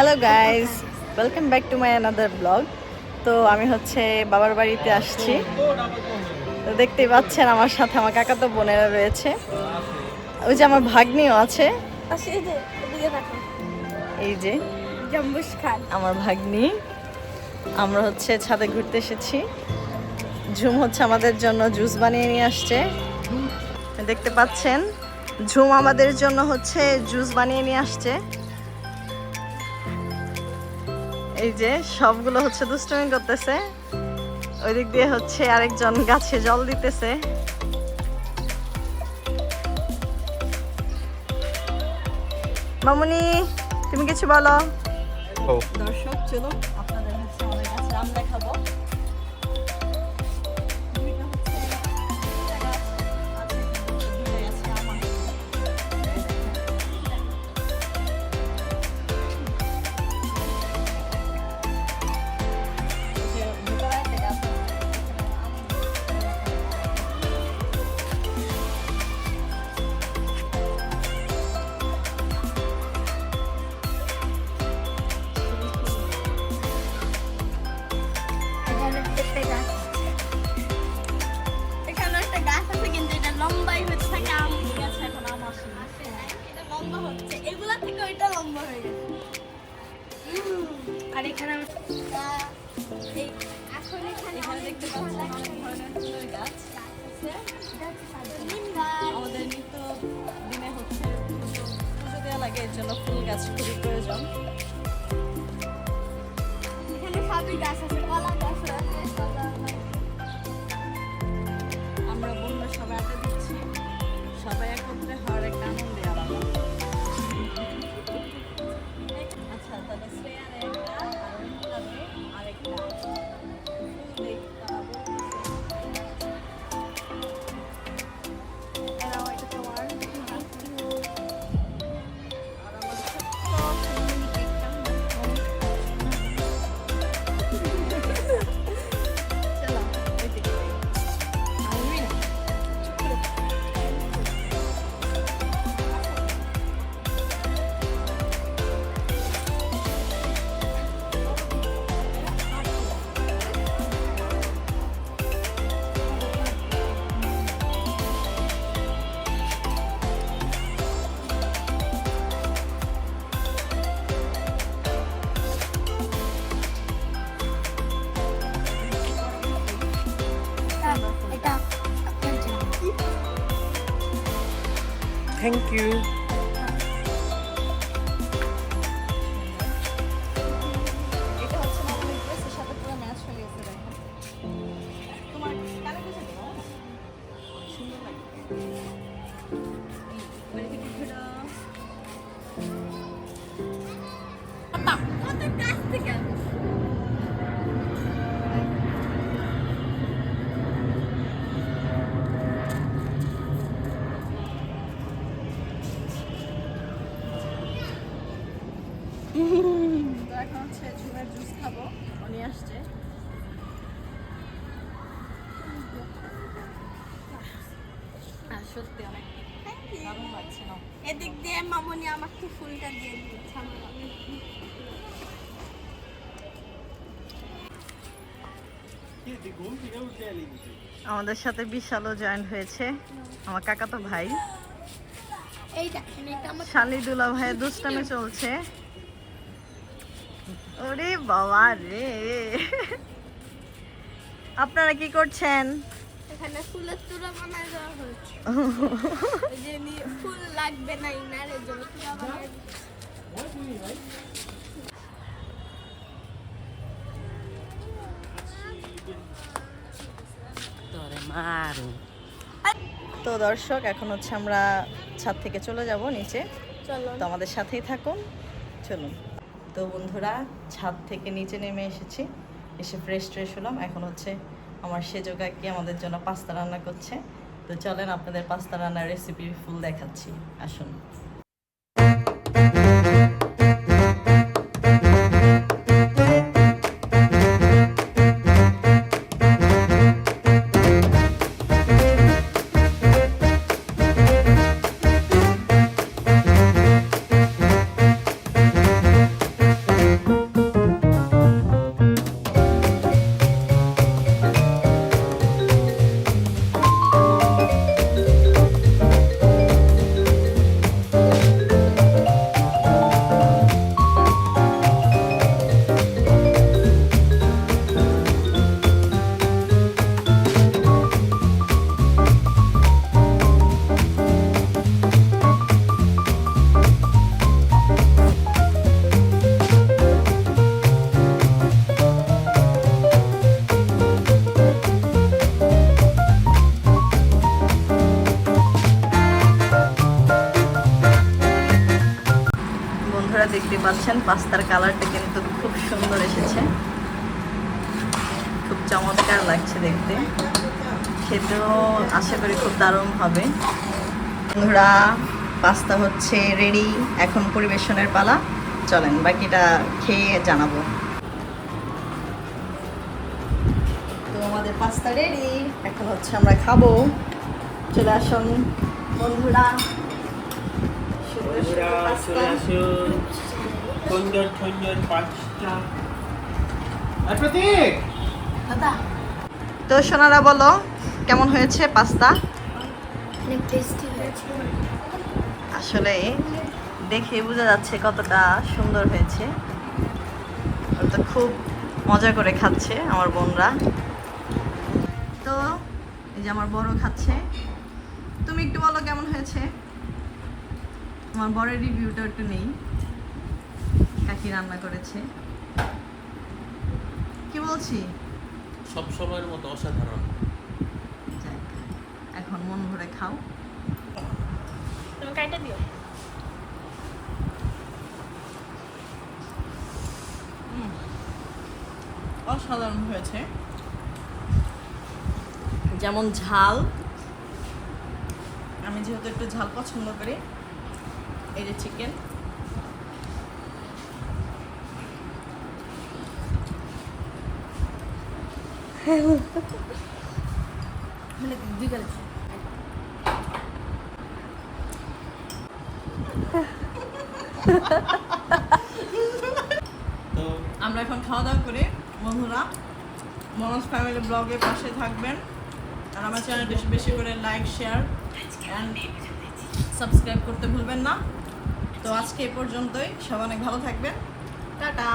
Hello guys, welcome back to my another blog. তো আমি হচ্ছে বাবার বাড়িতে আসছি। তো দেখতেই পাচ্ছেন আমার সাথে আমার কাকাতো বোনেরা রয়েছে, ওই যে আমার ভাগ্নিও আছে। এই যে জম্বুশ খান আমার ভাগ্নি। আমরা হচ্ছে ছাদে ঘুরতে এসেছি। ঝুম হচ্ছে আমাদের জন্য জুস বানিয়ে নিয়ে আসছে, দেখতে পাচ্ছেন। ঝুম আমাদের জন্য হচ্ছে জুস বানিয়ে নিয়ে আসছে। এই যে সবগুলো হচ্ছে দুষ্টুমি করতেছে। ওই দিক দিয়ে হচ্ছে আরেকজন গাছে জল দিতেছে। মামুনি, তুমি কিছু বলো। দর্শক চলো আপনাদের হচ্ছে আমাদের গাছের আম দেখাবো। এখানে একটা গাছ আছে, কিন্তু এটা লম্বাই হচ্ছে থাকে। আম গাছে এখন আম আসে না, এটা লম্বা হচ্ছে, এগুলা থেকে ওইটা লম্বা হয়ে গেছে। আর এখানে এখানে দেখতে পাচ্ছেন অনেক ধরনের ফুলের গাছ আছে। আমাদের নিত্য দিনে হচ্ছে পুজো দেওয়া লাগে, এর জন্য ফুল গাছ খুবই প্রয়োজন। এখানে সবই গাছ আছে, কলা গাছ আছে, আমরা বন্ধুরা সবাই আড্ডা দিচ্ছি, সবাই একত্রে হওয়ার একটা আনন্দে আলাদা। আচ্ছা, তাহলে শ্রেয়ার একটা আর অনুরাগের আরেকটা ফুল দেখতে এরাও এটা তোমার। আর আমার চলো ওইদিকে আসবি না। এটা আপনার জন্য। Thank you. এটা হচ্ছে মামুনির ড্রেসের সাথে পুরো ম্যাচ হয়ে গেছে। দেখো তোমার কানে বুঝে দেবো, সুন্দর লাগে। ওইদিকে ঘুরো। বাবা, কত গাছ থেকে আসে। তো এখন হচ্ছে ঝুমের জুস খাবো, উনি আসছে। আর সত্যি অনেক দারুণ লাগছে না? এদিক দিয়ে মামুনি আমাকে ফুলটা দিয়ে দিয়েছে আমার। আমাদের সাথে বিশালও জয়েন হয়েছে, আমার কাকাতো ভাই। এই দেখেন, এটা আমার শালিদুলা ভাইয়ের দুষ্টামি চলছে। ওরে বাবা রে, আপনারা কি করছেন? এখানে ফুলের তুলা বানায় দেওয়া হয়েছে। ওই যে ফুল লাগবে না ইনারের জন্য তুলা বানায় তো দর্শক, এখন হচ্ছে আমরা ছাদ থেকে চলে যাব নিচে। চলো। তো আমাদের সাথেই থাকুন, চলুন। তো বন্ধুরা, ছাদ থেকে নিচে নেমে এসেছি, এসে ফ্রেশ হলাম। এখন হচ্ছে আমার সেজো কাকি আমাদের জন্য পাস্তা রান্না করছে। তো চলেন আপনাদের পাস্তা রান্নার রেসিপি ফুল দেখাচ্ছি, আসুন। পাস্তার কালারটা কিন্তু খুব সুন্দর এসেছে, খুব চমৎকার লাগছে দেখতে, খেতেও আশা করি খুব দারুণ হবে। বন্ধুরা পাস্তা হচ্ছে রেডি, এখন পরিবেশনের পালা, চলেন বাকিটা খেয়ে জানাবো। তো আমাদের পাস্তা রেডি, এখন হচ্ছে আমরা খাবো। চলে আসুন বন্ধুরা, সুন্দর সুন্দর পাস্তা। দাদা তো সোনারা বলো কেমন হয়েছে পাস্তা? অনেক টেস্টি হয়েছে। আসলে দেখে বোঝা যাচ্ছে কতটা সুন্দর হয়েছে। ওরা তো খুব মজা করে খাচ্ছে আমার বোনরা। তো এই যে আমার বড় খাচ্ছে, তুমি একটু বলো কেমন হয়েছে? আমার বড়ের রিভিউটা একটু নেই, কাকি রান্না করেছে। কি বলছি? সব সময়ের মতো অসাধারণ। যাক, এখন মন ভরে খাও। তুমি কাইটা দিও। অসাধারণ হয়েছে, যেমন ঝাল, আমি যেহেতু একটু ঝাল পছন্দ করি। এই যে চিকেন, মানে দুই গেছে। তো আমরা এখন খাওয়া দাওয়া করি। বন্ধুরা মনোজ ফ্যামিলি ব্লগের পাশে থাকবেন, আর আমার চ্যানেল বেশি বেশি করে লাইক, শেয়ার অ্যান্ড সাবস্ক্রাইব করতে ভুলবেন না। তো আজকে এ পর্যন্তই, সবাই অনেক ভালো থাকবেন, টাটা।